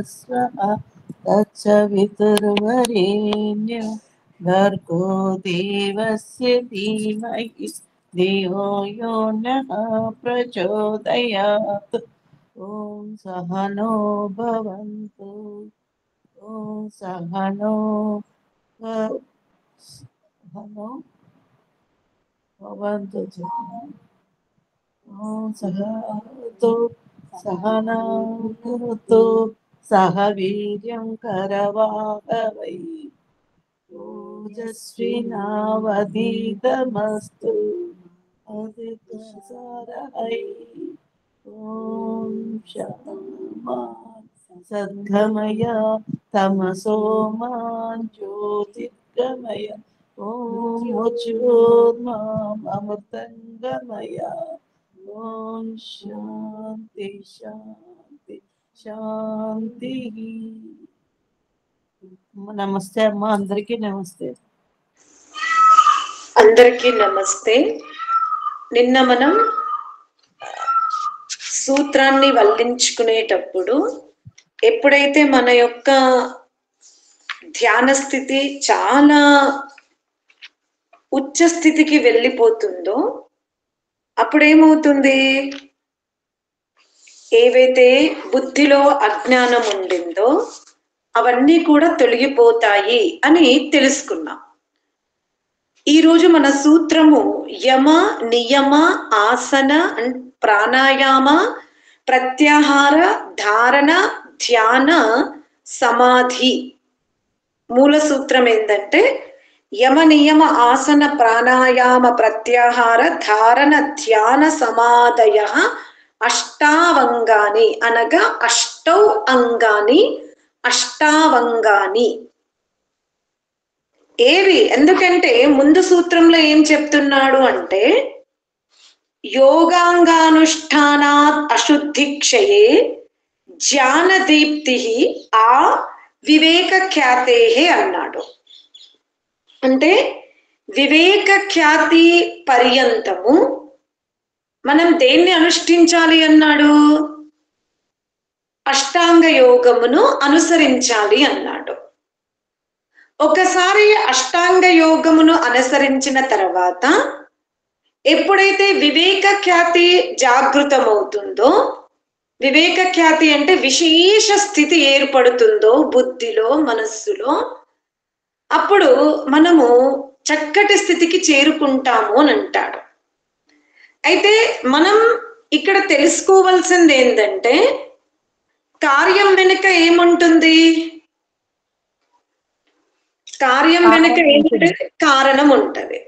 स्वः तत्सवितुर्वरेण्यं भर्गो देवस्य धीमहि धियो यो नः प्रचोदयात्। ॐ सहनो भवन्तु, ॐ सहनो भवन्तु, ॐ सहतु सहनौ भुनक्तु सह वीर्यं करवावहै ओजस्विनावधीतमस्तु अदितिसरहै। ॐ क्षमा सद्गमय तमसो मा ज्योतिर्गमय ॐ मुच्योर्मामृतङ्गमय। ॐ शान्ति शान्ति शान्ति। నమస్తే అమ్మ, అందరికీ నమస్తే. అందరికీ నమస్తే. నిన్న మనం సూత్రాన్ని వల్లించుకునేటప్పుడు ఎప్పుడైతే మన యొక్క ధ్యాన స్థితి చాలా ఉచ్చ స్థితికి వెళ్ళిపోతుందో అప్పుడేమవుతుంది, ఏవైతే బుద్ధిలో అజ్ఞానం ఉండిందో అవన్నీ కూడా తొలగిపోతాయి అని తెలుసుకున్నాం. ఈరోజు మన సూత్రము యమ నియమ ఆసన ప్రాణాయామ ప్రత్యాహార ధారణ ధ్యాన సమాధి. మూల సూత్రం ఏంటంటే యమ నియమ ఆసన ప్రాణాయామ ప్రత్యాహార ధారణ ధ్యాన సమాధయ అష్టావంగాని, అనగా అష్టౌ అంగాని, అష్టావంగాని. ఏవి? ఎందుకంటే ముందు సూత్రంలో ఏం చెప్తున్నాడు అంటే యోగాంగానుష్ఠానాత్ అశుద్ధి క్షయే జ్ఞాన దీప్తి ఆ వివేక ఖ్యాతే అన్నాడు. అంటే వివేక ఖ్యాతి పర్యంతము మనం దేన్ని అనుష్ఠించాలి అన్నాడు? అష్టాంగ యోగమును అనుసరించాలి అన్నాడు. ఒకసారి అష్టాంగ యోగమును అనుసరించిన తర్వాత ఎప్పుడైతే వివేక ఖ్యాతి జాగృతమవుతుందో, వివేక ఖ్యాతి అంటే విశేష స్థితి ఏర్పడుతుందో బుద్ధిలో మనస్సులో, అప్పుడు మనము చక్కటి స్థితికి చేరుకుంటాము అని అంటాడు. అయితే మనం ఇక్కడ తెలుసుకోవాల్సింది ఏంటంటే కార్యం వెనుక ఏముంటుంది? కార్యం వెనుక ఏముంటుంది? కారణం ఉంటది.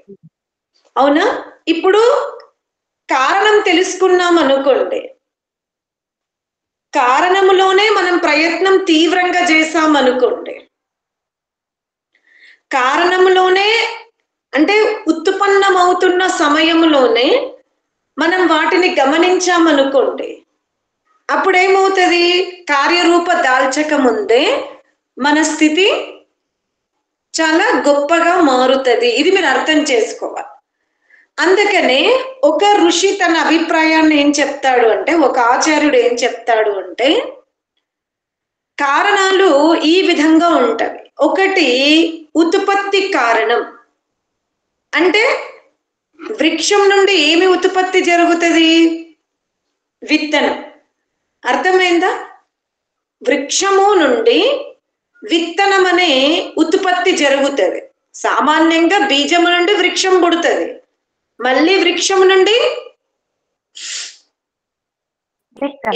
అవునా? ఇప్పుడు కారణం తెలుసుకున్నాం అనుకోండి, కారణములోనే మనం ప్రయత్నం తీవ్రంగా చేసాం అనుకోండి, కారణములోనే అంటే ఉత్పన్నమవుతున్న సమయంలోనే మనం వాటిని గమనించామనుకోండి, అప్పుడేమవుతుంది? కార్యరూప దాల్చక ముందే మన స్థితి చాలా గొప్పగా మారుతుంది. ఇది మీరు అర్థం చేసుకోవాలి. అందుకనే ఒక ఋషి తన అభిప్రాయాన్ని ఏం చెప్తాడు అంటే, ఒక ఆచార్యుడు ఏం చెప్తాడు అంటే కారణాలు ఈ విధంగా ఉంటాయి. ఒకటి ఉత్పత్తి కారణం, అంటే వృక్షం నుండి ఏమి ఉత్పత్తి జరుగుతుంది? విత్తనం. అర్థమైందా? వృక్షము నుండి విత్తనం అనే ఉత్పత్తి జరుగుతుంది. సామాన్యంగా బీజము నుండి వృక్షం పుడుతుంది, మళ్ళీ వృక్షం నుండి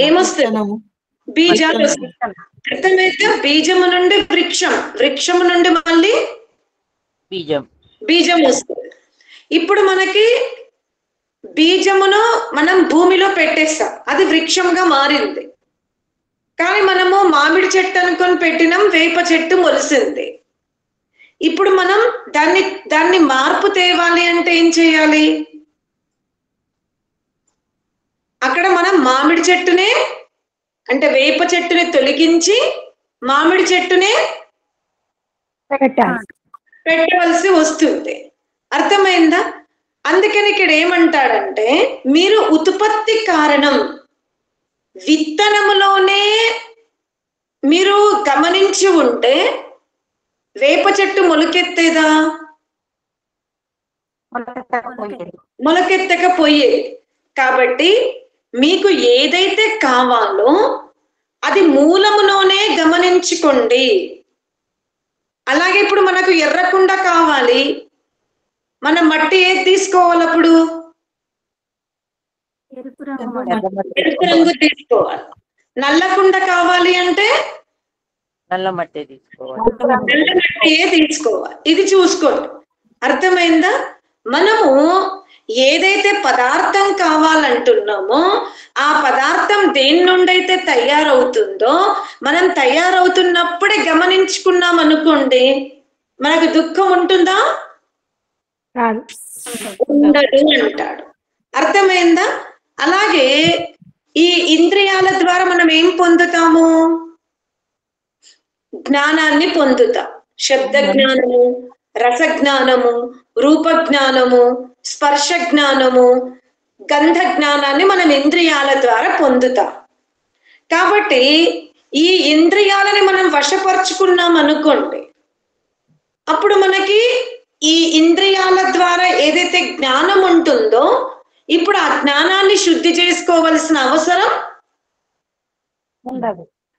ఏమొస్తుంది? బీజాలు వస్తాయి. అర్థమైతే బీజము నుండి వృక్షం, వృక్షము నుండి మళ్ళీ బీజం వస్తుంది. ఇప్పుడు మనకి బీజమును మనం భూమిలో పెట్టేస్తాం, అది వృక్షంగా మారింది. కానీ మనము మామిడి చెట్టు అనుకొని పెట్టినాం, వేప చెట్టు మొలిసింది. ఇప్పుడు మనం దాన్ని మార్పు తేవాలి అంటే ఏం చేయాలి? అక్కడ మనం మామిడి చెట్టునే అంటే వేప చెట్టుని తొలగించి మామిడి చెట్టునే పెట్టవలసి వస్తుంది. అర్థమైందా? అందుకని ఇక్కడ ఏమంటాడంటే మీరు ఉత్పత్తి కారణం విత్తనములోనే మీరు గమనించి ఉంటే వేప చెట్టు మొలకెత్తేదా? మొలకెత్తకపోయేది. కాబట్టి మీకు ఏదైతే కావాలో అది మూలములోనే గమనించుకోండి. అలాగే ఇప్పుడు మనకు ఎర్రకుండ కావాలి, మనం మట్టి ఏది తీసుకోవాలి? అప్పుడు ఎరుపు రంగు తీసుకోవాలి. నల్లకుండ కావాలి అంటే నల్ల మట్టి తీసుకోవాలి. నల్ల మట్టియే తీసుకోవాలి. ఇది చూసుకోండి, అర్థమైందా? మనము ఏదైతే పదార్థం కావాలంటున్నామో ఆ పదార్థం దేని నుండి అయితే తయారవుతుందో మనం తయారవుతున్నప్పుడే గమనించుకున్నాం అనుకోండి, మనకు దుఃఖం ఉంటుందా? ఉండదు అంటాడు. అర్థమైందా? అలాగే ఈ ఇంద్రియాల ద్వారా మనం ఏం పొందుతాము? జ్ఞానాన్ని పొందుతాం. శబ్ద జ్ఞానము, రస జ్ఞానము, రూప జ్ఞానము, స్పర్శ జ్ఞానము, గంధ జ్ఞానాన్ని మనం ఇంద్రియాల ద్వారా పొందుతాం. కాబట్టి ఈ ఇంద్రియాలని మనం వశపరుచుకున్నాం అనుకోండి, అప్పుడు మనకి ఈ ఇంద్రియాల ద్వారా ఏదైతే జ్ఞానం ఉంటుందో ఇప్పుడు ఆ జ్ఞానాన్ని శుద్ధి చేసుకోవలసిన అవసరం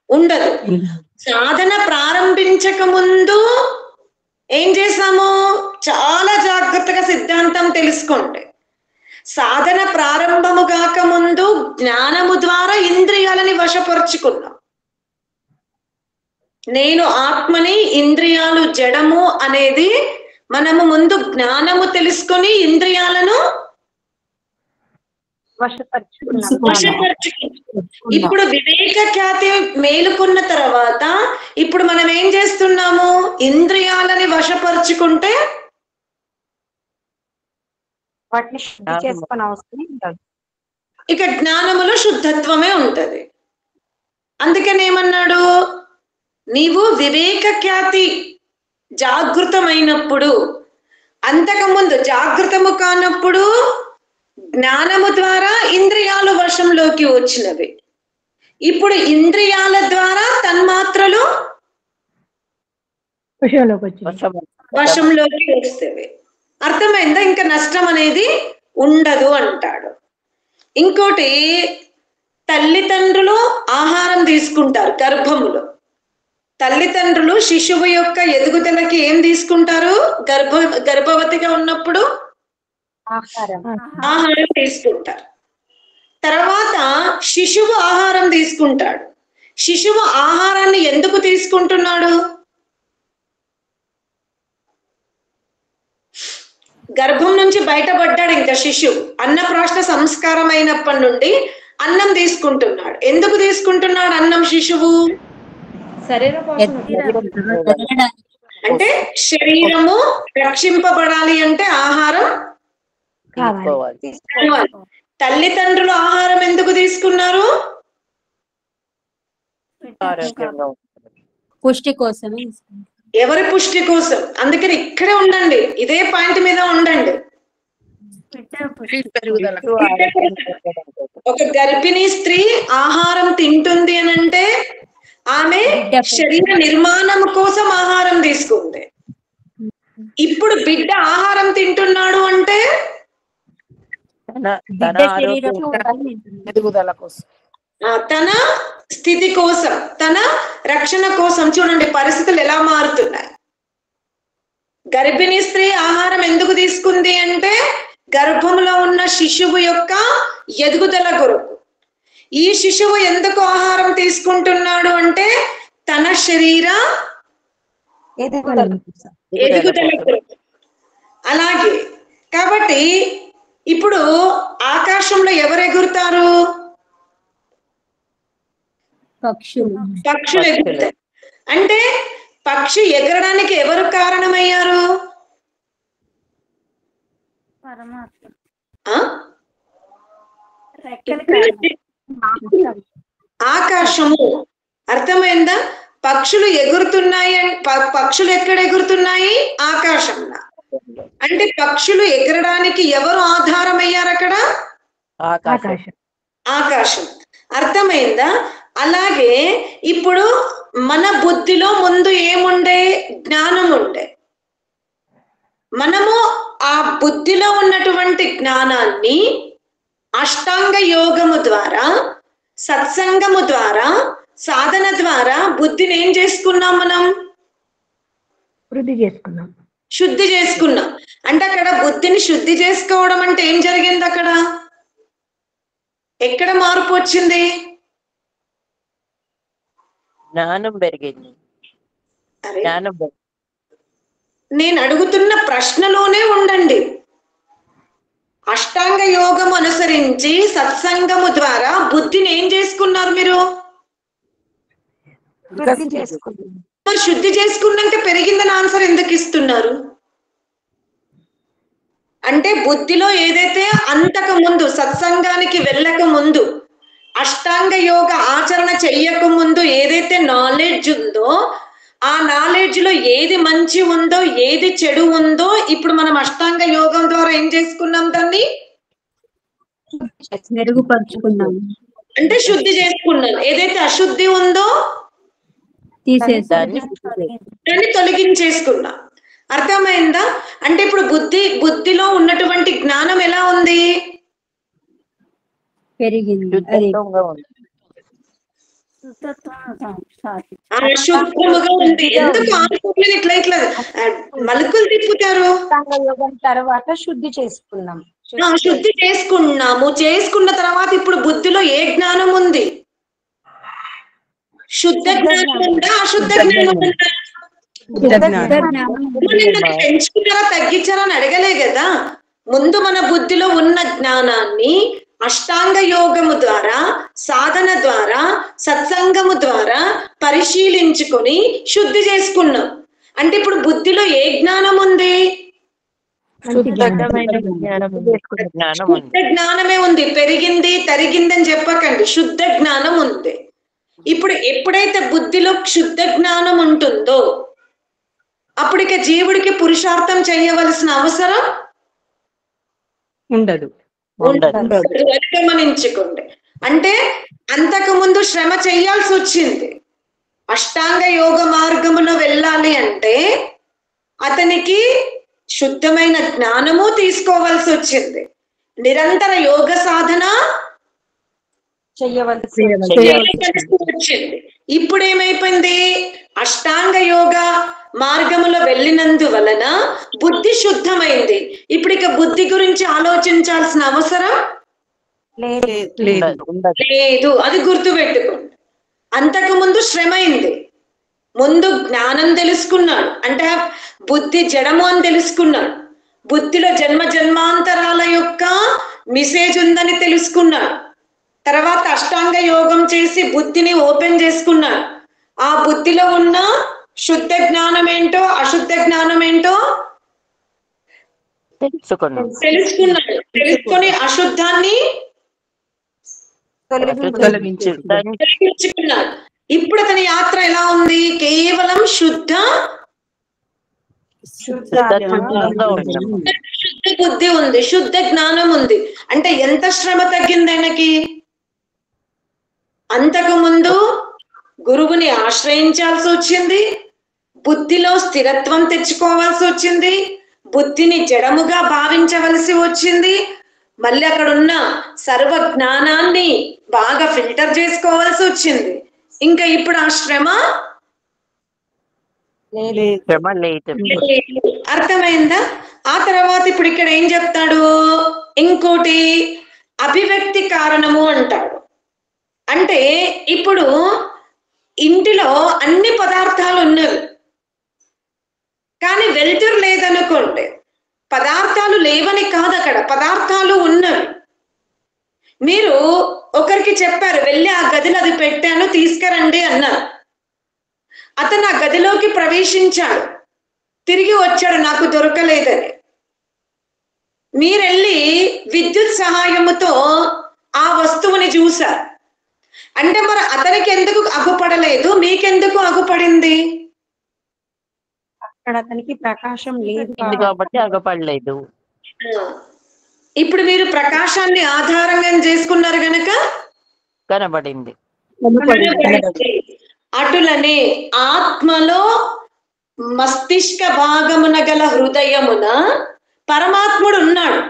ఉండదు. సాధన ప్రారంభించక ముందు ఏం చేసాము? చాలా జాగ్రత్తగా సిద్ధాంతం తెలుసుకోండి. సాధన ప్రారంభము కాక ముందు జ్ఞానము ద్వారా ఇంద్రియాలని వశపరుచుకున్నాం. నేను ఆత్మని, ఇంద్రియాలు జడము అనేది మనము ముందు జ్ఞానము తెలుసుకొని ఇంద్రియాలను ఇప్పుడు వివేక ఖ్యాతి మేలుకున్న తర్వాత ఇప్పుడు మనం ఏం చేస్తున్నాము? ఇంద్రియాలని వశపరుచుకుంటే ఇక జ్ఞానములో శుద్ధత్వమే ఉంటది. అందుకని ఏమన్నాడు? నీవు వివేక ఖ్యాతి జాగృతమైనప్పుడు, అంతకుముందు జాగృతము కానప్పుడు జ్ఞానము ద్వారా ఇంద్రియాలు వశంలోకి వచ్చినవి. ఇప్పుడు ఇంద్రియాల ద్వారా తన్మాత్రలు వశంలోకి వస్తేవి. అర్థమైందా? ఇంకా నష్టం అనేది ఉండదు అంటాడు. ఇంకోటి, తల్లిదండ్రులు ఆహారం తీసుకుంటారు గర్భములో. తల్లిదండ్రులు శిశువు యొక్క ఎదుగుదలకి ఏం తీసుకుంటారు? గర్భవతిగా ఉన్నప్పుడు ఆహారం తీసుకుంటారు. తర్వాత శిశువు ఆహారం తీసుకుంటాడు. శిశువు ఆహారాన్ని ఎందుకు తీసుకుంటున్నాడు? గర్భం నుంచి బయటపడ్డాడు ఇంకా శిశువు. అన్నప్రాశన సంస్కారం అయినప్పటి నుండి అన్నం తీసుకుంటున్నాడు. ఎందుకు తీసుకుంటున్నాడు అన్నం శిశువు? అంటే శరీరము రక్షింపబడాలి అంటే ఆహారం కావాలి. తల్లిదండ్రులు ఆహారం ఎందుకు తీసుకున్నారు? పుష్టి కోసమే. ఎవరి పుష్టి కోసం? అందుకని ఇక్కడే ఉండండి, ఇదే పాయింట్ మీద ఉండండి. ఒక గర్భిణీ స్త్రీ ఆహారం తింటుంది అని అంటే ఆమె శరీర నిర్మాణం కోసం ఆహారం తీసుకుంది. ఇప్పుడు బిడ్డ ఆహారం తింటున్నాడు అంటే తన స్థితి కోసం, తన రక్షణ కోసం. చూడండి పరిస్థితులు ఎలా మారుతున్నాయి. గర్భిణీ స్త్రీ ఆహారం ఎందుకు తీసుకుంది అంటే గర్భంలో ఉన్న శిశువు యొక్క ఎదుగుదల కొరకు. ఈ శిశువు ఎందుకు ఆహారం తీసుకుంటున్నాడు అంటే తన శరీర ఎదుగుదల కొరకు. అలాగే కాబట్టి ఇప్పుడు ఆకాశంలో ఎవరు ఎగురుతారు? పక్షులు ఎగురుతాయి. అంటే పక్షి ఎగరడానికి ఎవరు కారణమయ్యారు? ఆకాశము. అర్థమైందా? పక్షులు ఎగురుతున్నాయి. పక్షులు ఎక్కడ ఎగురుతున్నాయి? ఆకాశంలో. అంటే పక్షులు ఎగరడానికి ఎవరు ఆధారమయ్యారు అక్కడ? ఆకాశం. అర్థమైందా? అలాగే ఇప్పుడు మన బుద్ధిలో ముందు ఏముండే? జ్ఞానం ఉండే. మనము ఆ బుద్ధిలో ఉన్నటువంటి జ్ఞానాన్ని అష్టాంగ యోగము ద్వారా, సత్సంగము ద్వారా, సాధన ద్వారా బుద్ధిని ఏం చేసుకున్నాం? మనం శుద్ధి చేసుకున్నాం. అంటే అక్కడ బుద్ధిని శుద్ధి చేసుకోవడం అంటే ఏం జరిగింది? అక్కడ ఎక్కడ మార్పు వచ్చింది? జ్ఞానం పెరిగింది. అరే, జ్ఞానం నేను అడుగుతున్న ప్రశ్నలోనే ఉండండి. అష్టాంగ యోగం అనుసరించి సత్సంగము ద్వారా బుద్ధిని ఏం చేసుకున్నారు మీరు? మరి శుద్ధి చేసుకున్నాక పెరిగిందని ఆన్సర్ ఎందుకు ఇస్తున్నారు? అంటే బుద్ధిలో ఏదైతే అంతకు ముందు, సత్సంగానికి వెళ్ళక ముందు, అష్టాంగ యోగ ఆచరణ చెయ్యక ముందు ఏదైతే నాలెడ్జ్ ఉందో, ఆ నాలెడ్జ్ లో ఏది మంచి ఉందో, ఏది చెడు ఉందో, ఇప్పుడు మనం అష్టాంగ యోగం ద్వారా ఏం చేసుకున్నాం? దాన్ని మెరుగుపరుచుకున్నాం, అంటే శుద్ధి చేసుకున్నాం. ఏదైతే అశుద్ధి ఉందో దాన్ని దాన్ని తొలగించేసుకున్నాం. అర్థమైందా? అంటే ఇప్పుడు బుద్ధిలో ఉన్నటువంటి జ్ఞానం ఎలా ఉంది? పెరిగింది. అది శుద్ధంగా ఉంది. శుద్ధముగా ఉంది. ఎందుకు ఆనుకోలేదు? ఇట్లా మలుకులు తిప్పుతారు. యోగం తర్వాత శుద్ధి చేసుకున్నాం. శుద్ధి చేసుకున్నాము. చేసుకున్న తర్వాత ఇప్పుడు బుద్ధిలో ఏ జ్ఞానం ఉంది? శుద్ధ జ్ఞానం ఉందా? అశుద్ధ జ్ఞానం ఉందా? పెంచుకున్నారా తగ్గించారా అని అడగలే కదా. ముందు మన బుద్ధిలో ఉన్న జ్ఞానాన్ని అష్టాంగ యోగము ద్వారా, సాధన ద్వారా, సత్సంగము ద్వారా పరిశీలించుకొని శుద్ధి చేసుకున్నాం. అంటే ఇప్పుడు బుద్ధిలో ఏ జ్ఞానం ఉంది? శుద్ధ జ్ఞానమే ఉంది. పెరిగింది తరిగిందని చెప్పకండి. శుద్ధ జ్ఞానం ఉంది. ఇప్పుడు ఎప్పుడైతే బుద్ధిలో శుద్ధ జ్ఞానం ఉంటుందో అప్పుడు ఇక జీవుడికి పురుషార్థం చేయవలసిన అవసరం ఉండదు. గమనించుకోండి. అంటే అంతకు ముందు శ్రమ చెయ్యాల్సి వచ్చింది. అష్టాంగ యోగ మార్గములో వెళ్ళాలి అంటే అతనికి శుద్ధమైన జ్ఞానము తీసుకోవాల్సి వచ్చింది. నిరంతర యోగ సాధన చెయ్యవలసి వచ్చింది. ఇప్పుడు ఏమైపోయింది? అష్టాంగ యోగ మార్గములో వెళ్ళినందువలన బుద్ధి శుద్ధమైంది. ఇప్పుడు ఇక బుద్ధి గురించి ఆలోచించాల్సిన అవసరం లేదు. అది గుర్తుపెట్టుకోండి. అంతకు ముందు శ్రమ అయింది. ముందు జ్ఞానం తెలుసుకున్నాడు. అంటే బుద్ధి జడము అని తెలుసుకున్నాడు. బుద్ధిలో జన్మ జన్మాంతరాల యొక్క మెసేజ్ ఉందని తెలుసుకున్నాడు. తర్వాత అష్టాంగ యోగం చేసి బుద్ధిని ఓపెన్ చేసుకున్నాడు. ఆ బుద్ధిలో ఉన్న శుద్ధ జ్ఞానం ఏంటో, అశుద్ధ జ్ఞానం ఏంటో తెలుసుకున్నాడు. తెలుసుకొని అశుద్ధాన్ని తొలగించుకున్నాడు. ఇప్పుడు అతని యాత్ర ఎలా ఉంది? కేవలం శుద్ధ బుద్ధి ఉంది, శుద్ధ జ్ఞానం ఉంది. అంటే ఎంత శ్రమ తగ్గింది ఆయనకి? అంతకు ముందు గురువుని ఆశ్రయించాల్సి వచ్చింది, బుద్ధిలో స్థిరత్వం తెచ్చుకోవాల్సి వచ్చింది, బుద్ధిని జడముగా భావించవలసి వచ్చింది, మళ్ళీ అక్కడ ఉన్న సర్వ జ్ఞానాన్ని బాగా ఫిల్టర్ చేసుకోవాల్సి వచ్చింది. ఇంకా ఇప్పుడు ఆ శ్రమ అర్థమైందా? ఆ తర్వాత ఇప్పుడు ఇక్కడ ఏం చెప్తాడు? ఇంకోటి అభివ్యక్తి కారణము అంటాడు. అంటే ఇప్పుడు ఇంటిలో అన్ని పదార్థాలు ఉన్నవి కానీ వెలుతురు లేదనుకోండి. పదార్థాలు లేవని కాదు, అక్కడ పదార్థాలు ఉన్నవి. మీరు ఒకరికి చెప్పారు, వెళ్ళి ఆ గదిలో అది పెట్టాను తీసుకురండి అన్నారు. అతను ఆ గదిలోకి ప్రవేశించాడు, తిరిగి వచ్చాడు నాకు దొరకలేదని. మీరెళ్ళి విద్యుత్ సహాయముతో ఆ వస్తువుని చూశారు. అంటే మరి అతనికి ఎందుకు అగుపడలేదు, మీకెందుకు అగుపడింది? అక్కడ అతనికి ప్రకాశం లేదు కాబట్టి అగపడలేదు. ఇప్పుడు మీరు ప్రకాశాన్ని ఆధారంగా చేసుకున్నారు గనక కనబడింది. అటులనే ఆత్మలో మస్తిష్క భాగమున గల హృదయమున పరమాత్ముడు ఉన్నాడు.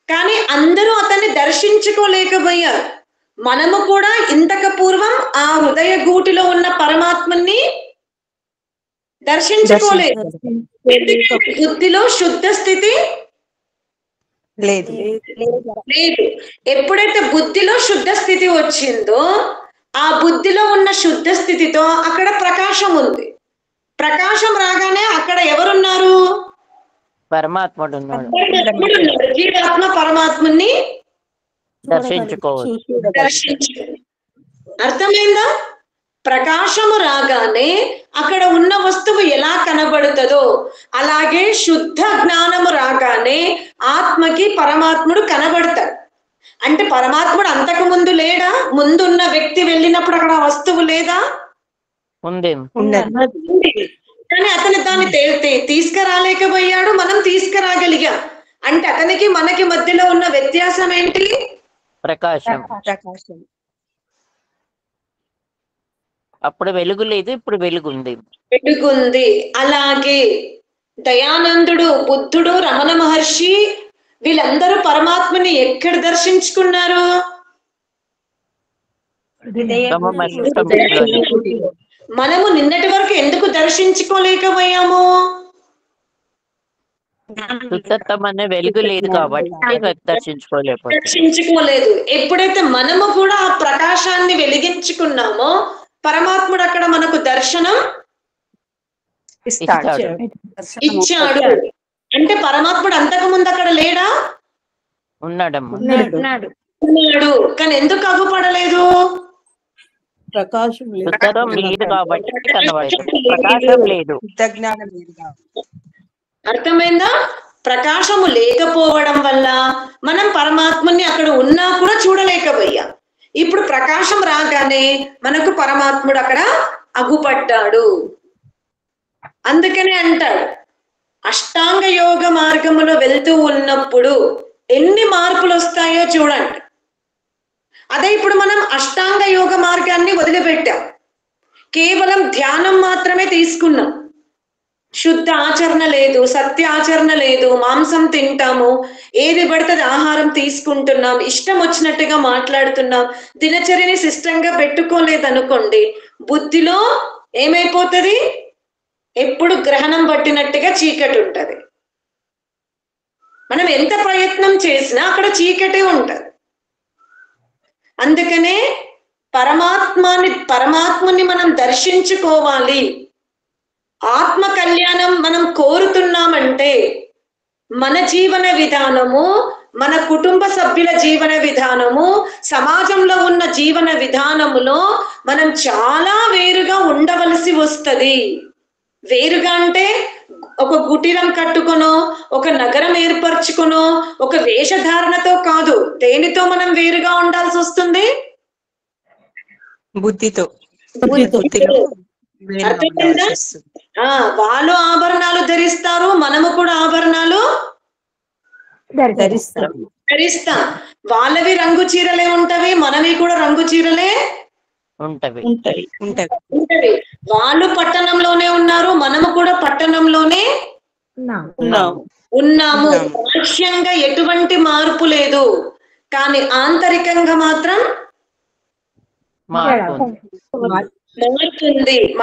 కానీ అందరూ అతన్ని దర్శించుకోలేకపోయారు. మనము కూడా ఇంతకు పూర్వం ఆ హృదయ గూటిలో ఉన్న పరమాత్మని దర్శించుకోలేదు. ఎందుకంటే బుద్ధిలో శుద్ధ స్థితి లేదు. లేదు. ఎప్పుడైతే బుద్ధిలో శుద్ధ స్థితి వచ్చిందో ఆ బుద్ధిలో ఉన్న శుద్ధ స్థితితో అక్కడ ప్రకాశం ఉంది. ప్రకాశం రాగానే అక్కడ ఎవరున్నారు? పరమాత్ముడు ఉన్నాడు. జీవాత్మ పరమాత్మని దర్శించుకోవచ్చు. అర్థమైందా? ప్రకాశము రాగానే అక్కడ ఉన్న వస్తువు ఎలా కనబడుతుందో అలాగే శుద్ధ జ్ఞానము రాగానే ఆత్మకి పరమాత్ముడు కనబడతాడు. అంటే పరమాత్ముడు అంతకు ముందు లేడా? ముందున్న వ్యక్తి వెళ్ళినప్పుడు అక్కడ ఆ వస్తువు లేదా? ఉంది. కానీ అతను దాన్ని తీసుకురాలేకపోయాడు, మనం తీసుకురాగలిగాం. అంటే అతనికి మనకి మధ్యలో ఉన్న వ్యత్యాసం ఏంటి? ప్రకాశం. అప్పుడు వెలుగు లేదు, ఇప్పుడు వెలుగుంది. వెలుగుంది. అలాగే దయానందుడు, బుద్ధుడు, రమణ మహర్షి వీళ్ళందరూ పరమాత్మని ఎక్కడ దర్శించుకున్నారు? మనము నిన్నటి వరకు ఎందుకు దర్శించుకోలేకపోయాము? శుద్ధత్వం అనే వెలుగు లేదు కాబట్టి దర్శించుకోలేదు. ఎప్పుడైతే మనము కూడా ఆ ప్రకాశాన్ని వెలిగించుకున్నామో పరమాత్ముడు అక్కడ మనకు దర్శనం ఇచ్చాడు. అంటే పరమాత్ముడు అంతకు ముందు అక్కడ లేడా? ఉన్నాడు. కానీ ఎందుకు అగుపడలేదు? ప్రకాశం లేదు కాబట్టి ప్రకాశం లేదు. అర్థమైందా? ప్రకాశము లేకపోవడం వల్ల మనం పరమాత్మని అక్కడ ఉన్నా కూడా చూడలేకపోయా. ఇప్పుడు ప్రకాశం రాగానే మనకు పరమాత్ముడు అక్కడ అగుపడ్డాడు. అందుకనే అంటాడు అష్టాంగ యోగ మార్గములో వెళ్తూ ఉన్నప్పుడు ఎన్ని మార్పులు వస్తాయో చూడండి. అదే ఇప్పుడు మనం అష్టాంగ యోగ మార్గాన్ని వదిలిపెట్టాం, కేవలం ధ్యానం మాత్రమే తీసుకున్నాం. శుద్ధ ఆచరణ లేదు, సత్య ఆచరణ లేదు, మాంసం తింటాము, ఏది పడుతుంది ఆహారం తీసుకుంటున్నాం, ఇష్టం వచ్చినట్టుగా మాట్లాడుతున్నాం, దినచర్యని సిస్టంగా పెట్టుకోలేదనుకోండి, బుద్ధిలో ఏమైపోతుంది? ఎప్పుడు గ్రహణం పట్టినట్టుగా చీకటి ఉంటది. మనం ఎంత ప్రయత్నం చేసినా అక్కడ చీకటే ఉంటది. అందుకనే పరమాత్మని మనం దర్శించుకోవాలి. ఆత్మ కళ్యాణం మనం కోరుతున్నామంటే మన జీవన విధానము, మన కుటుంబ సభ్యుల జీవన విధానము, సమాజంలో ఉన్న జీవన విధానములో మనం చాలా వేరుగా ఉండవలసి వస్తుంది. వేరుగా అంటే ఒక కుటీరం కట్టుకొనో, ఒక నగరం ఏర్పరచుకొనో, ఒక వేషధారణతో కాదు. దేనితో మనం వేరుగా ఉండాల్సి వస్తుంది? బుద్ధితో. అర్థమైందా? వాళ్ళు ఆభరణాలు ధరిస్తారు, మనము కూడా ఆభరణాలు ధరిస్తాం. వాళ్ళవి రంగు చీరలే ఉంటవి, మనవి కూడా రంగు చీరలే ఉంటవి. వాళ్ళు పట్టణంలోనే ఉన్నారు, మనము కూడా పట్టణంలోనే ఉన్నాము. బాహ్యంగా ఎటువంటి మార్పు లేదు, కానీ ఆంతరికంగా మాత్రం మారుతుంది.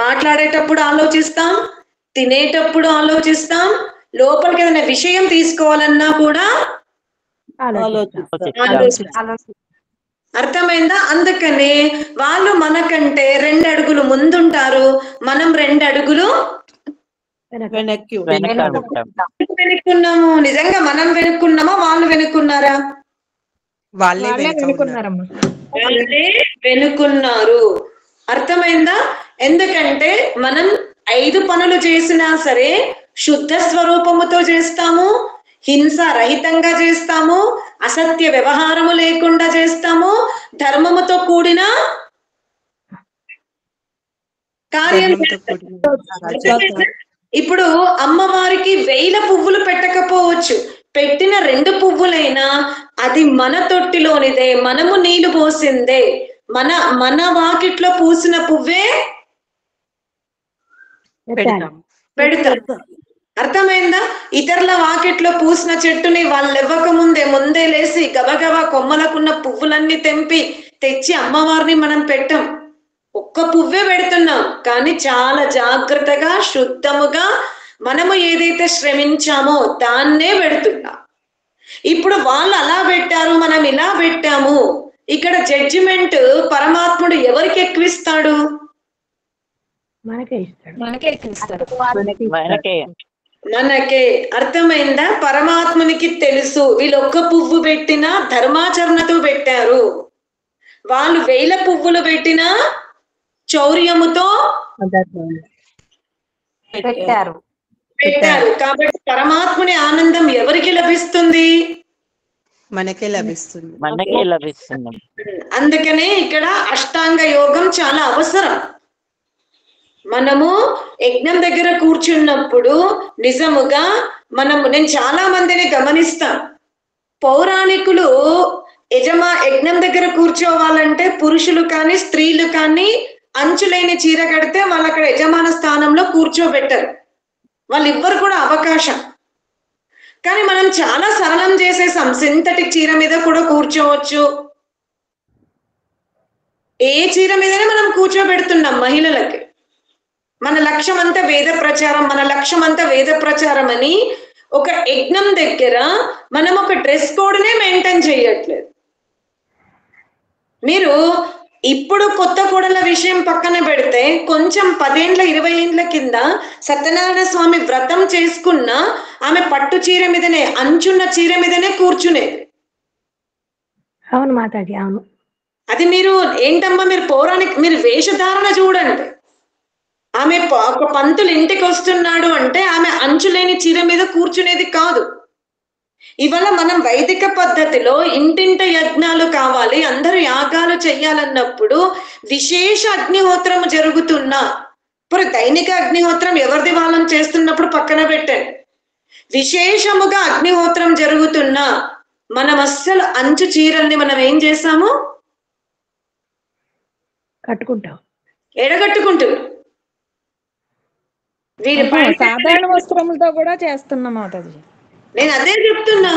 మాట్లాడేటప్పుడు ఆలోచిస్తాం, తినేటప్పుడు ఆలోచిస్తాం, లోపలికి ఏదైనా విషయం తీసుకోవాలన్నా కూడా అర్థమైందా? అందుకనే వాళ్ళు మనకంటే 2 అడుగులు ముందుంటారు, మనం 2 అడుగులు వెనుక్కున్నాము. నిజంగా మనం వెనుక్కున్నామా, వాళ్ళు వెనుక్కున్నారా? వాళ్ళే వెనుకున్నారు. అర్థమైందా? ఎందుకంటే మనం 5 పనులు చేసినా సరే శుద్ధ స్వరూపముతో చేస్తాము, హింస రహితంగా చేస్తాము, అసత్య వ్యవహారము లేకుండా చేస్తాము, ధర్మముతో కూడిన కార్యం. ఇప్పుడు అమ్మవారికి 1000 పువ్వులు పెట్టకపోవచ్చు, పెట్టిన 2 పువ్వులైనా అది మన తొట్టిలోనిదే, మనము నీళ్లు పోసిందే. మన మన వాకిట్లో పూసిన పువ్వే పెడతాం. పెడతారు. అర్థమైందా? ఇతరుల వాకిట్లో పూసిన చెట్టుని వాళ్ళు ఇవ్వక ముందే లేసి గబగబా కొమ్మలకున్న పువ్వులన్నీ తెంపి తెచ్చి అమ్మవారిని మనం పెట్టాం. ఒక్క పువ్వే పెడుతున్నాం, కానీ చాలా జాగ్రత్తగా శుద్ధముగా మనము ఏదైతే శ్రమించామో దాన్నే పెడుతున్నాం. ఇప్పుడు వాళ్ళు అలా పెట్టారు, మనం ఇలా పెట్టాము. ఇక్కడ జడ్జిమెంట్ పరమాత్ముడు ఎవరికి ఎక్కువిస్తాడు? మనకే ఇస్తాడు. మనకే. అర్థమైందా? పరమాత్మునికి తెలుసు వీళ్ళు ఒక్క పువ్వు పెట్టినా ధర్మాచరణతో పెట్టారు, వాళ్ళు 1000 పువ్వులు పెట్టినా చౌర్యముతో పెట్టారు. కాబట్టి పరమాత్ముని ఆనందం ఎవరికి లభిస్తుంది? మనకే లభిస్తుంది. మనకే లభిస్తుంది. అందుకనే ఇక్కడ అష్టాంగ యోగం చాలా అవసరం. మనము యజ్ఞం దగ్గర కూర్చున్నప్పుడు నిజముగా నేను చాలా మందిని గమనిస్తాను. పౌరాణికులు యజ్ఞం దగ్గర కూర్చోవాలంటే పురుషులు కానీ స్త్రీలు కానీ అంచులేని చీర కడితే వాళ్ళు అక్కడ యజమాన స్థానంలో కూర్చోబెట్టరు, వాళ్ళివ్వరు కూడా అవకాశం. కానీ మనం చాలా సరళం చేసేసాం, సింథటిక్ చీర మీద కూడా కూర్చోవచ్చు, ఏ చీర మీదనే మనం కూర్చోబెడుతున్నాం మహిళలకి. మన లక్ష్యం అంతా వేద ప్రచారం, మన లక్ష్యం అంతా వేద ప్రచారం అని ఒక యజ్ఞం దగ్గర మనం ఒక డ్రెస్ కోడ్నే మెయింటైన్ చేయట్లేదు. మీరు ఇప్పుడు కొత్త కోడల విషయం పక్కన పెడితే కొంచెం 10 ఏళ్ల 20 ఏళ్ల కింద సత్యనారాయణ స్వామి వ్రతం చేసుకున్న ఆమె పట్టు చీర మీదనే, అంచున్న చీర మీదనే కూర్చునేది. అవును మాతాజీ, అవును. అది మీరు ఏంటమ్మా, మీరు మీరు వేషధారణ చూడండి. ఆమె ఒక పంతులు ఇంటికి వస్తున్నాడు అంటే ఆమె అంచులేని చీర మీద కూర్చునేది కాదు. ఇవాళ మనం వైదిక పద్ధతిలో ఇంటింట యజ్ఞాలు కావాలి, అందరూ యాగాలు చెయ్యాలన్నప్పుడు విశేష అగ్నిహోత్రం జరుగుతున్నా, ఇప్పుడు దైనిక అగ్నిహోత్రం ఎవరిది వాళ్ళం చేస్తున్నప్పుడు పక్కన పెట్టండి, విశేషముగా అగ్నిహోత్రం జరుగుతున్నా మనం అస్సలు అంచు చీరల్ని మనం ఏం చేసాము? కట్టుకుంటాం. ఎడగట్టుకుంటున్నాం. సాధారణ వస్త్రములతో కూడా చేస్తున్నాం మాతాజీ. నేను అదే చెప్తున్నా.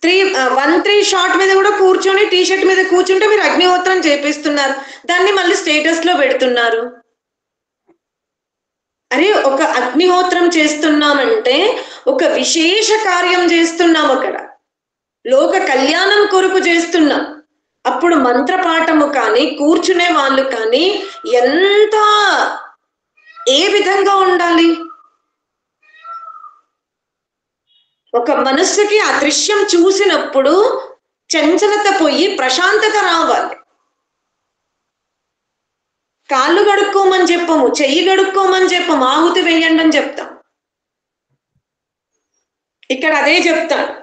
1-3 షార్ట్ మీద కూడా కూర్చొని టీ షర్ట్ మీద కూర్చుంటే మీరు అగ్నిహోత్రం చేపిస్తున్నారు, దాన్ని మళ్ళీ స్టేటస్ లో పెడుతున్నారు. అరే, ఒక అగ్నిహోత్రం చేస్తున్నామంటే ఒక విశేష కార్యం చేస్తున్నాం, అక్కడ లోక కళ్యాణం కొరకు చేస్తున్నాం. అప్పుడు మంత్రపాఠము కానీ కూర్చునే వాళ్ళు కానీ ఎంత ఏ విధంగా ఉండాలి? ఒక మనస్సుకి ఆ దృశ్యం చూసినప్పుడు చంచలత పోయి ప్రశాంతత రావాలి. కాళ్ళు కడుక్కోమని చెప్పము, చెయ్యి కడుక్కోమని చెప్పము, ఆహుతి వేయండి అని చెప్తాం. ఇక్కడ అదే చెప్తాను.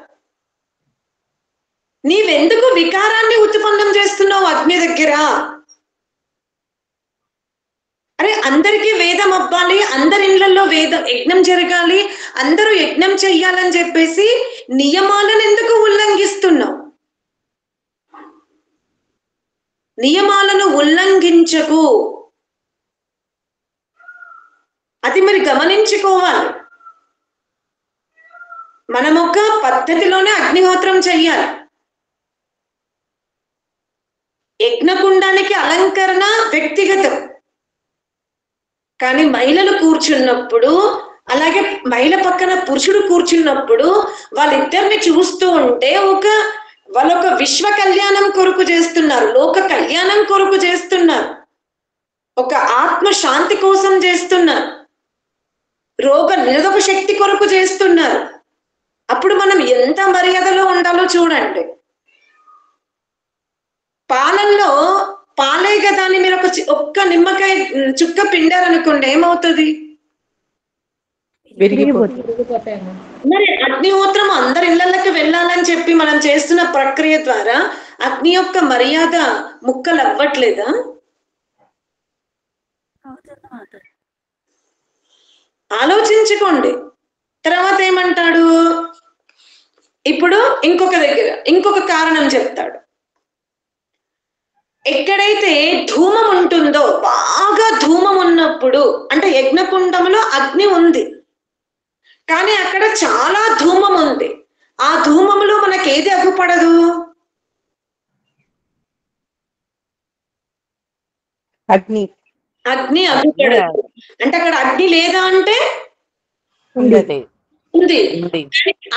నీవెందుకు వికారాన్ని ఉత్పన్నం చేస్తున్నావు అగ్ని దగ్గర? అరే, అందరికీ వేదం అవ్వాలి, అందరి ఇళ్లలో యజ్ఞం జరగాలి, అందరూ యజ్ఞం చెయ్యాలని చెప్పేసి నియమాలను ఎందుకు ఉల్లంఘిస్తున్నావు? నియమాలను ఉల్లంఘించకు, అది మరి గమనించుకోవాలి. మనం ఒక పద్ధతిలోనే అగ్నిహోత్రం చెయ్యాలి. యజ్ఞకుండానికి అలంకరణ వ్యక్తిగతం, కానీ మహిళలు కూర్చున్నప్పుడు, అలాగే మహిళ పక్కన పురుషుడు కూర్చున్నప్పుడు వాళ్ళిద్దరిని చూస్తూ ఉంటే వాళ్ళొక విశ్వ కళ్యాణం కొరకు చేస్తున్నారు, లోక కళ్యాణం కొరకు చేస్తున్నారు, ఒక ఆత్మ శాంతి కోసం చేస్తున్నారు, రోగ నిరోధక శక్తి కొరకు చేస్తున్నారు. అప్పుడు మనం ఎంత మర్యాదలో ఉండాలో చూడండి. పాలల్లో పాలే కదా అని మీరు ఒక్క నిమ్మకాయ చుక్క పిండారనుకోండి, ఏమవుతుంది? మరి అగ్నిహోత్రం అందరి ఇళ్లకి వెళ్ళాలని చెప్పి మనం చేస్తున్న ప్రక్రియ ద్వారా అగ్ని యొక్క మర్యాద ముక్కలు అవ్వట్లేదా? ఆలోచించుకోండి. తర్వాత ఏమంటాడు? ఇప్పుడు ఇంకొక కారణం చెప్తాడు. ఎక్కడైతే ఉందో, బాగా ధూమం ఉన్నప్పుడు, అంటే యజ్ఞకుండంలో అగ్ని ఉంది కానీ అక్కడ చాలా ధూమం ఉంది, ఆ ధూమంలో మనకి ఏది అగ్గుపడదు? అగ్ని అగ్ని అగ్గుపడదు. అంటే అక్కడ అగ్ని లేదా అంటే ఉండదు. ఉంది. ఉంది.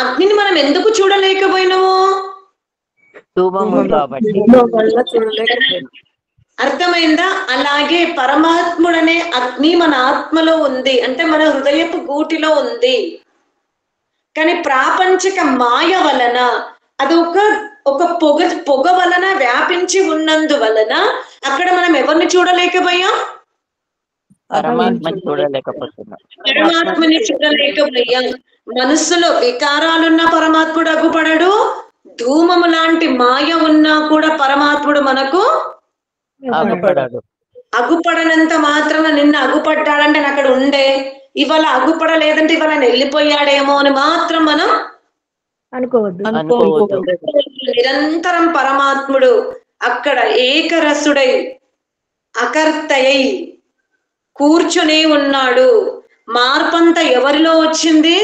అగ్నిని మనం ఎందుకు చూడలేకపోయినాము? ధూమము కాబట్టి. అర్థమైందా? అలాగే పరమాత్ముడనే అగ్ని మన ఆత్మలో ఉంది, అంటే మన హృదయపు గూటిలో ఉంది. కానీ ప్రాపంచిక మాయ వలన అది ఒక పొగ వలన వ్యాపించి ఉన్నందువలన అక్కడ మనం ఎవరిని చూడలేకపోయాం? పరమాత్మని చూడలేకపోతున్నాం. పరమాత్మని చూడలేకపోయాం. మనస్సులో వికారాలున్న పరమాత్ముడు అగ్గుపడడు, ధూమము లాంటి మాయ ఉన్నా కూడా పరమాత్ముడు మనకు అగుపడడు. అగుపడనంత మాత్రాన నిన్న అగుపడ్డాడంటే నేను అక్కడ ఉండే, ఇవాళ అగుపడలేదంటే ఇవాళ వెళ్ళిపోయాడేమో అని మాత్రం మనం అనుకోవద్దు. నిరంతరం పరమాత్ముడు అక్కడ ఏకరసుడై అకర్తయై కూర్చునే ఉన్నాడు. మార్పంతా ఎవరిలో వచ్చింది?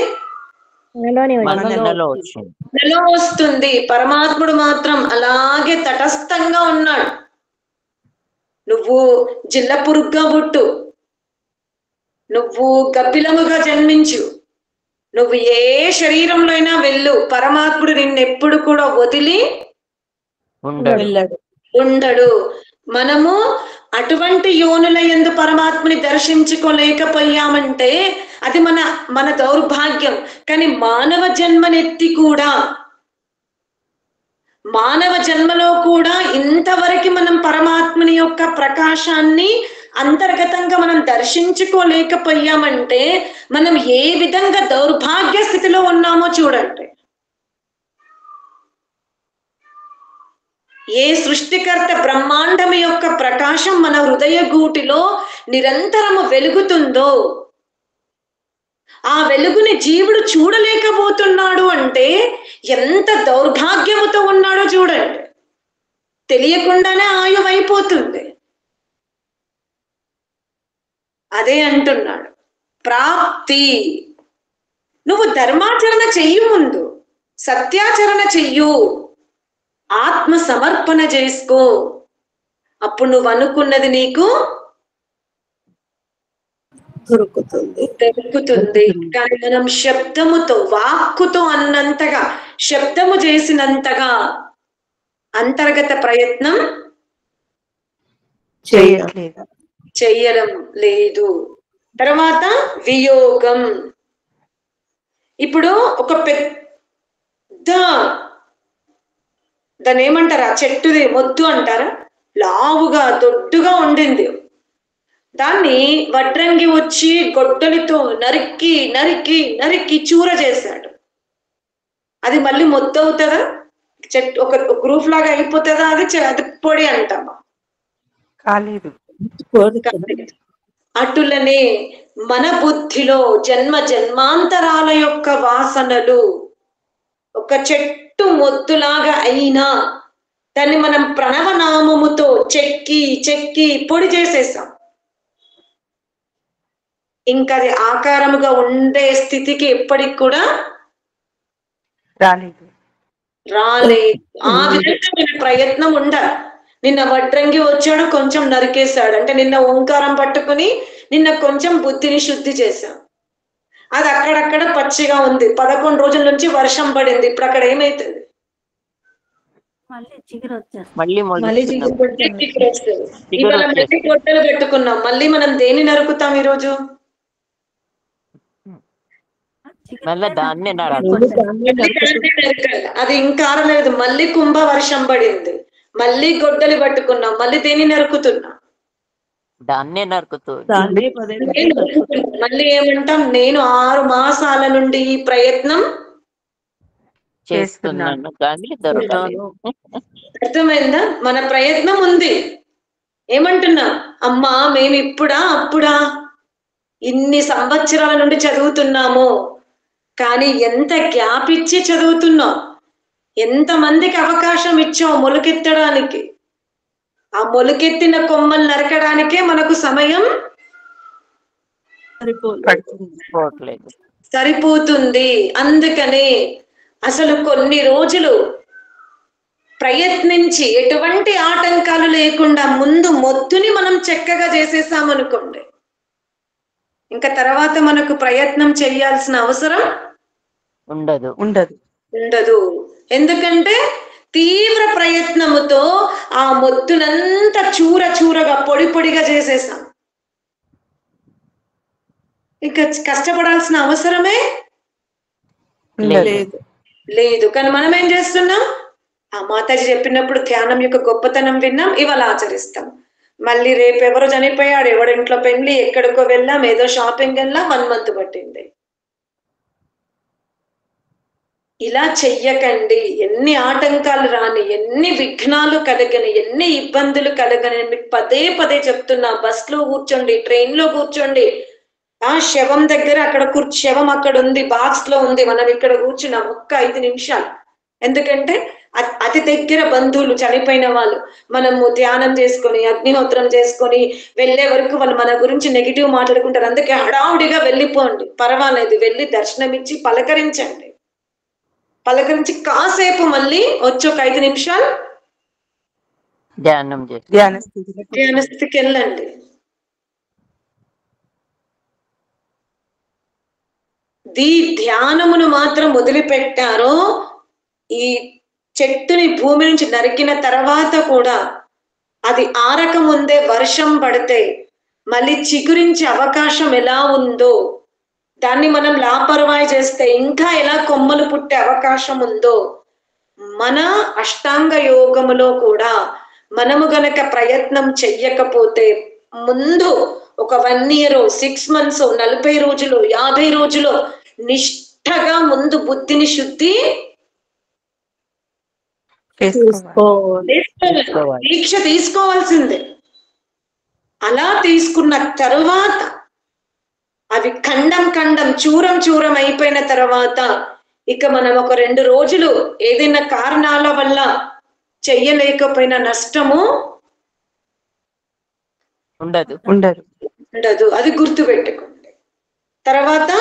మనలో వచ్చింది. మనలో వస్తుంది. పరమాత్ముడు మాత్రం అలాగే తటస్థంగా ఉన్నాడు. నువ్వు జిల్ల పురుగ్గా పుట్టు, నువ్వు గబ్బిలముగా జన్మించు, నువ్వు ఏ శరీరంలో అయినా వెళ్ళు, పరమాత్ముడు నిన్నెప్పుడు కూడా వదిలి ఉండడు. మనము అటువంటి యోనుల యందు పరమాత్మని దర్శించుకోలేకపోయామంటే అది మన దౌర్భాగ్యం. కానీ మానవ జన్మనెత్తి కూడా, మానవ జన్మలో కూడా ఇంతవరకు మనం పరమాత్మని యొక్క ప్రకాశాన్ని అంతర్గతంగా మనం దర్శించుకోలేకపోయామంటే మనం ఏ విధంగా దౌర్భాగ్య స్థితిలో ఉన్నామో చూడండి. ఏ సృష్టికర్త బ్రహ్మాండం యొక్క ప్రకాశం మన హృదయ గూటిలో నిరంతరము వెలుగుతుందో ఆ వెలుగుని జీవుడు చూడలేకపోతున్నాడు అంటే ఎంత దౌర్భాగ్యముతో ఉన్నాడో చూడండి. తెలియకుండానే ఆయువైపోతుంది. అదే అంటున్నాడు ప్రాప్తి. నువ్వు ధర్మాచరణ చెయ్యి, ముందు సత్యాచరణ చెయ్యు, ఆత్మ సమర్పణ చేసుకో, అప్పుడు నువ్వు అనుకున్నది నీకు దొరుకుతుంది. కానీ మనం శబ్దముతో, వాక్కుతో అన్నంతగా, శబ్దము చేసినంతగా అంతర్గత ప్రయత్నం చెయ్యడం లేదు. తర్వాత వియోగం. ఇప్పుడు ఒక పెద్ద, దాన్ని ఏమంటారా, చెట్టుది మొద్దు అంటారా, లావుగా దొడ్డుగా ఉండింది. దాన్ని వడ్రంగి వచ్చి గొడ్డలితో నరికి నరికి నరికి చూర చేశాడు. అది మళ్ళీ మొద్దు అవుతుందా? చెట్టు ఒక గ్రూప్ లాగా అయిపోతుందా? అది పొడి అంటామా? కాలేదు. అటులనే మన బుద్ధిలో జన్మ జన్మాంతరాల యొక్క వాసనలు ఒక చెట్టు మొద్దులాగా అయినా దాన్ని మనం ప్రణవనామముతో చెక్కి చెక్కి పొడి చేసేసాం. ఇంకా అది ఆకారముగా ఉండే స్థితికి ఎప్పటికి కూడా రాలేదు. ఆ విధంగా మన ప్రయత్నం ఉండాలి. నిన్న వడ్రంగి వచ్చాడు, కొంచెం నరికేశాడు అంటే నిన్న ఓంకారం పట్టుకుని నిన్న కొంచెం బుద్ధిని శుద్ధి చేశాం. అది అక్కడక్కడ పచ్చిగా ఉంది. 11 రోజుల నుంచి వర్షం పడింది. ఇప్పుడు అక్కడ ఏమైతుంది? మళ్ళీ ఇవాళ మళ్ళీ గొడ్డలు పెట్టుకున్నాం. మళ్ళీ మనం దేన్ని నరుకుతాం ఈరోజు? దాన్ని అది ఇంకా ఆరలేదు. మళ్ళీ కుంభ వర్షం పడింది. మళ్ళీ గొడ్డలి పట్టుకున్నాం. మళ్ళీ దేన్ని నరుకుతున్నాం? దాన్నే నరుకుతూ మళ్ళీ ఏమంటాం? నేను 6 మాసాల నుండి ఈ ప్రయత్నం చేస్తున్నాను కానీ దొరకలేదు. అర్థమైందా? మన ప్రయత్నం ఉంది. ఏమంటున్నా? అమ్మా మేము ఇప్పుడా అప్పుడా ఇన్ని సంవత్సరాల నుండి చదువుతున్నాము, కానీ ఎంత గ్యాప్ ఇచ్చి చదువుతున్నాం, ఎంత మందికి అవకాశం ఇచ్చావు మొలకెత్తడానికి. ఆ మొలకెత్తిన కొమ్మలు నరకడానికే మనకు సమయం పోవట్లేదు. సరిపోతుంది. అందుకనే అసలు కొన్ని రోజులు ప్రయత్నించి ఎటువంటి ఆటంకాలు లేకుండా ముందు మొత్తుని మనం చక్కగా చేసేసామనుకోండి, ఇంకా తర్వాత మనకు ప్రయత్నం చేయాల్సిన అవసరం ఉండదు. ఉండదు. ఎందుకంటే తీవ్ర ప్రయత్నముతో ఆ మొత్తునంతా చూర చూరగా పొడి పొడిగా చేసేసాం. ఇక కష్టపడాల్సిన అవసరమే లేదు. లేదు. కానీ మనం ఏం చేస్తున్నాం? ఆ మాతాజీ చెప్పినప్పుడు ధ్యానం యొక్క గొప్పతనం విన్నాం, ఇవాళ ఆచరిస్తాం. మళ్ళీ రేపు ఎవరో చనిపోయాడు, ఎవరింట్లో పెళ్లి, ఎక్కడికో వెళ్ళాం, ఏదో షాపింగ్ వెళ్ళాం, 1 month పట్టింది. ఇలా చెయ్యకండి. ఎన్ని ఆటంకాలు రాని, ఎన్ని విఘ్నాలు కలగని, ఎన్ని ఇబ్బందులు కలగని మీకు పదే పదే చెప్తున్నా. బస్ లో కూర్చోండి, ట్రైన్ లో కూర్చోండి, ఆ శవం దగ్గర అక్కడ శవం అక్కడ ఉంది, బాక్స్ లో ఉంది, మనం ఇక్కడ కూర్చున్నాం ఒక్క 5 నిమిషాలు. ఎందుకంటే అతి దగ్గర బంధువులు చనిపోయిన వాళ్ళు, మనము ధ్యానం చేసుకొని అగ్నిహోత్రం చేసుకొని వెళ్ళే వరకు వాళ్ళు మన గురించి నెగిటివ్ మాట్లాడుకుంటారు. అందుకే హడావుడిగా వెళ్ళిపోండి, పర్వాలేదు, వెళ్ళి దర్శనం ఇచ్చి పలకరించండి. పలకరించి కాసేపు మళ్ళీ వచ్చి ఒక 5 నిమిషాలు ధ్యాన స్థితికి వెళ్ళండి. ధ్యానమును మాత్రం వదిలిపెట్టారో ఈ చెట్టుని భూమి నుంచి నరికిన తర్వాత కూడా అది ఆరక ముందే వర్షం పడితే మళ్ళీ చిగురించే అవకాశం ఎలా ఉందో, దాన్ని మనం లాపరవాయి చేస్తే ఇంకా ఎలా కొమ్మలు పుట్టే అవకాశం ఉందో, మన అష్టాంగ యోగములో కూడా మనము గనక ప్రయత్నం చెయ్యకపోతే ముందు ఒక 1 year, 6 months, 40 రోజులు, 50 రోజులు నిష్ఠగా ముందు బుద్ధిని శుద్ధి దీక్ష తీసుకోవాల్సిందే. అలా తీసుకున్న తరువాత అవి ఖండం చూరం అయిపోయిన తర్వాత ఇక మనం ఒక 2 రోజులు ఏదైనా కారణాల వల్ల చెయ్యలేకపోయిన నష్టము ఉండదు. అది గుర్తు పెట్టుకోండి. తర్వాత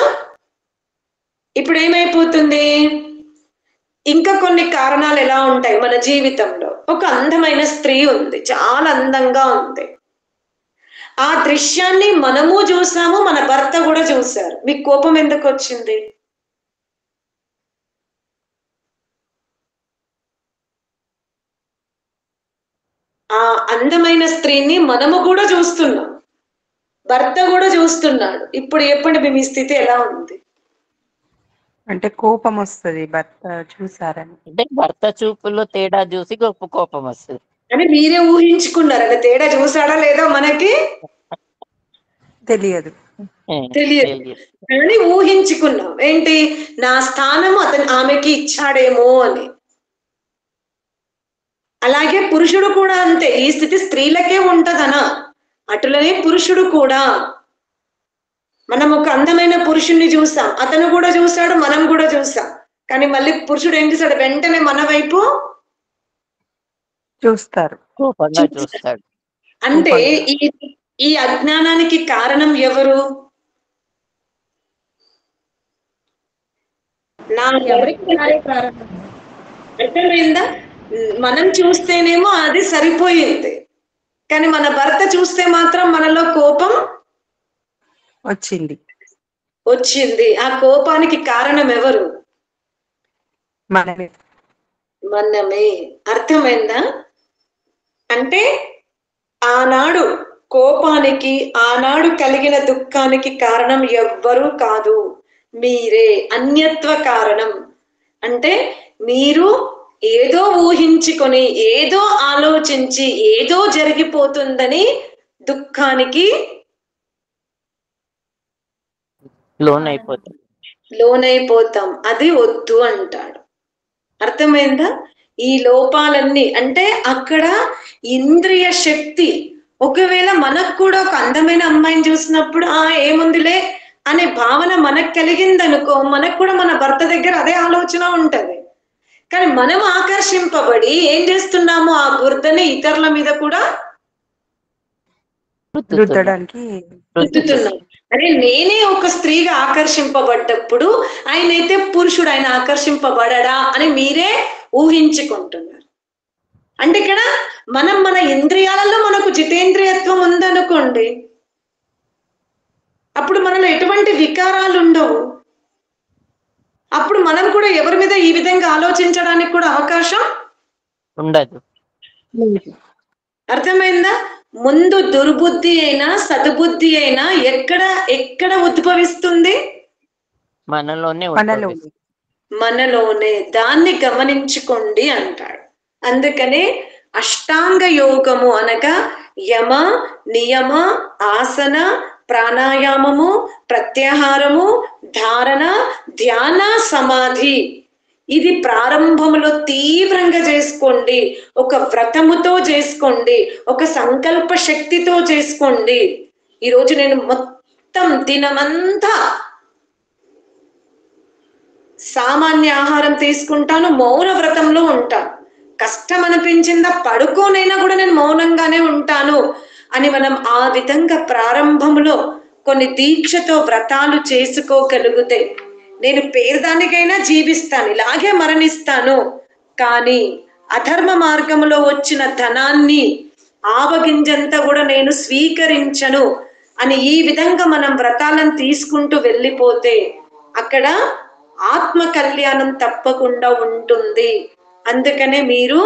ఇప్పుడు ఏమైపోతుంది, ఇంకా కొన్ని కారణాలు ఎలా ఉంటాయి మన జీవితంలో. ఒక అందమైన స్త్రీ ఉంది, చాలా అందంగా ఉంది. ఆ దృశ్యాన్ని మనము చూసాము, మన భర్త కూడా చూశారు. మీకు కోపం ఎందుకు వచ్చింది? ఆ అందమైన స్త్రీని మనము కూడా చూస్తున్నాం, భర్త కూడా చూస్తున్నాడు. ఇప్పుడు చెప్పండి, మీ స్థితి ఎలా ఉంది? అంటే కోపం వస్తుంది భర్త చూసారని. అంటే భర్త చూపుల్లో తేడా చూసి గొప్ప కోపం వస్తుంది అని మీరే ఊహించుకున్నారు. అంటే తేడా చూసాడా లేదా మనకి తెలియదు, కానీ ఊహించుకున్నాం. ఏంటి, నా స్థానము ఆమెకి ఇచ్చాడేమో అని. అలాగే పురుషుడు కూడా అంతే. ఈ స్థితి స్త్రీలకే ఉంటదనా? అటులనే పురుషుడు కూడా. మనం ఒక అందమైన పురుషుణ్ణి చూసాం, అతను కూడా చూశాడు, మనం కూడా చూసాం. కానీ మళ్ళీ పురుషుడు ఏం చేశాడు, వెంటనే మన వైపు చూస్తారు. అంటే ఈ అజ్ఞానానికి కారణం ఎవరు? అర్థమైందా? మనం చూస్తేనేమో అది సరిపోయింది, కానీ మన భర్త చూస్తే మాత్రం మనలో కోపం వచ్చింది. ఆ కోపానికి కారణం ఎవరు? మనమే. అర్థమైందా? అంటే ఆనాడు కోపానికి, ఆనాడు కలిగిన దుఃఖానికి కారణం ఎవ్వరూ కాదు, మీరే. అన్యత్వ కారణం అంటే మీరు ఏదో ఊహించుకొని, ఏదో ఆలోచించి, ఏదో జరిగిపోతుందని దుఃఖానికి లోనైపోతాం. అది వద్దు అంటాడు. అర్థమైందా? ఈ లోపాలన్నీ అంటే అక్కడ ఇంద్రియ శక్తి. ఒకవేళ మనకు కూడా ఒక అందమైన అమ్మాయిని చూసినప్పుడు ఏముందిలే అనే భావన మనకు కలిగిందనుకో, మనకు కూడా మన భర్త దగ్గర అదే ఆలోచన ఉంటది. కానీ మనం ఆకర్షింపబడి ఏం చేస్తున్నాము, ఆ బురదని ఇతరుల మీద కూడా రుద్దడానికి రుద్దుతున్నాం. అరే నేనే ఒక స్త్రీగా ఆకర్షింపబడ్డప్పుడు ఆయనైతే పురుషుడు, ఆయన ఆకర్షింపబడడా అని మీరే ఊహించుకుంటున్నారు. అంటే ఇక్కడ మన ఇంద్రియాలలో మనకు జితేంద్రియత్వం ఉందనుకోండి, అప్పుడు మనలో ఎటువంటి వికారాలు ఉండవు. అప్పుడు మనం కూడా ఎవరి మీద ఈ విధంగా ఆలోచించడానికి కూడా అవకాశం ఉండదు. అర్థమైందా? ముందు దుర్బుద్ధి అయినా సద్బుద్ధి అయినా ఎక్కడ ఉద్భవిస్తుంది? మనలోనే మనలో మనలోనే. దాన్ని గమనించుకోండి అంటాడు. అందుకనే అష్టాంగ యోగము అనగా యమ, నియమ, ఆసన, ప్రాణాయామము, ప్రత్యాహారము, ధారణ, ధ్యాన, సమాధి. ఇది ప్రారంభంలో తీవ్రంగా చేసుకోండి. ఒక వ్రతముతో చేసుకోండి, ఒక సంకల్ప శక్తితో చేసుకోండి. ఈరోజు నేను మొత్తం దినమంతా సామాన్య ఆహారం తీసుకుంటాను, మౌన వ్రతంలో ఉంటాను. కష్టం అనిపించిందా పడుకోనైనా కూడా నేను మౌనంగానే ఉంటాను అని మనం ఆ విధంగా ప్రారంభంలో కొన్ని దీక్షతో వ్రతాలు చేసుకోగలిగితే, నేను పేదదానికైనా జీవిస్తాను, ఇలాగే మరణిస్తాను, కానీ అధర్మ మార్గంలో వచ్చిన ధనాన్ని ఆవగింజంతా కూడా నేను స్వీకరించను అని ఈ విధంగా మనం వ్రతాలను తీసుకుంటూ వెళ్ళిపోతే అక్కడ ఆత్మ కళ్యాణం తప్పకుండా ఉంటుంది. అందుకనే మీరు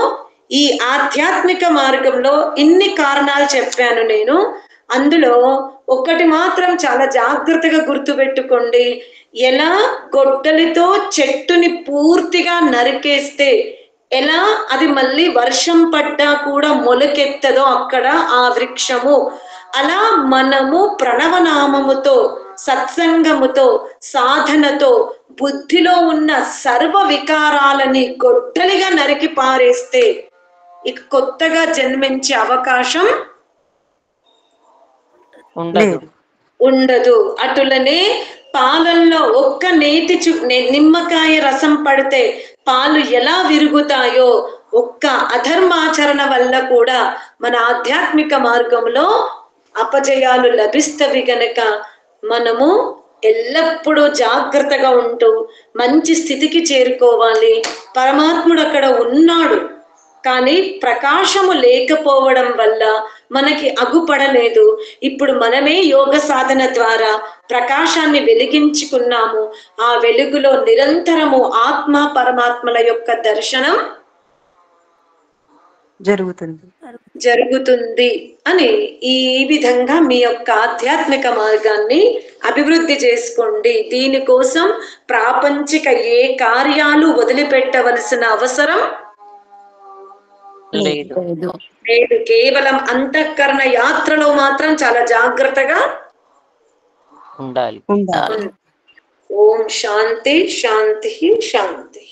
ఈ ఆధ్యాత్మిక మార్గంలో ఇన్ని కారణాలు చెప్పాను నేను. అందులో ఒకటి మాత్రం చాలా జాగ్రత్తగా గుర్తుపెట్టుకోండి. ఎలా గొడ్డలితో చెట్టుని పూర్తిగా నరికేస్తే ఎలా అది మళ్ళీ వర్షం పడ్డా కూడా మొలకెత్తదో అక్కడ ఆ వృక్షము, అలా మనము ప్రణవనామముతో, సత్సంగముతో, సాధనతో బుద్ధిలో ఉన్న సర్వ వికారాలని గొడ్డలిగా నరికి పారేస్తే ఇక కొత్తగా జన్మించే అవకాశం ఉండదు. అటులనే పాలల్లో ఒక్క నిమ్మకాయ రసం పడితే పాలు ఎలా విరుగుతాయో, ఒక్క అధర్మాచరణ వల్ల కూడా మన ఆధ్యాత్మిక మార్గంలో అపజయాలు లభిస్తవి గనక మనము ఎల్లప్పుడూ జాగ్రత్తగా ఉంటూ మంచి స్థితికి చేరుకోవాలి. పరమాత్ముడు అక్కడ ఉన్నాడు, కానీ ప్రకాశము లేకపోవడం వల్ల మనకి అగుపడలేదు. ఇప్పుడు మనమే యోగ సాధన ద్వారా ప్రకాశాన్ని వెలిగించుకున్నాము. ఆ వెలుగులో నిరంతరము ఆత్మ పరమాత్మల యొక్క దర్శనం జరుగుతుంది అని ఈ విధంగా మీ యొక్క ఆధ్యాత్మిక మార్గాన్ని అభివృద్ధి చేసుకోండి. దీనికోసం ప్రాపంచిక ఏ కార్యాలు వదిలిపెట్టవలసిన అవసరం లేదు. కేవలం అంతఃకరణ యాత్రలో మాత్రం చాలా జాగ్రత్తగా ఉండాలి. ఓం శాంతి శాంతి శాంతి.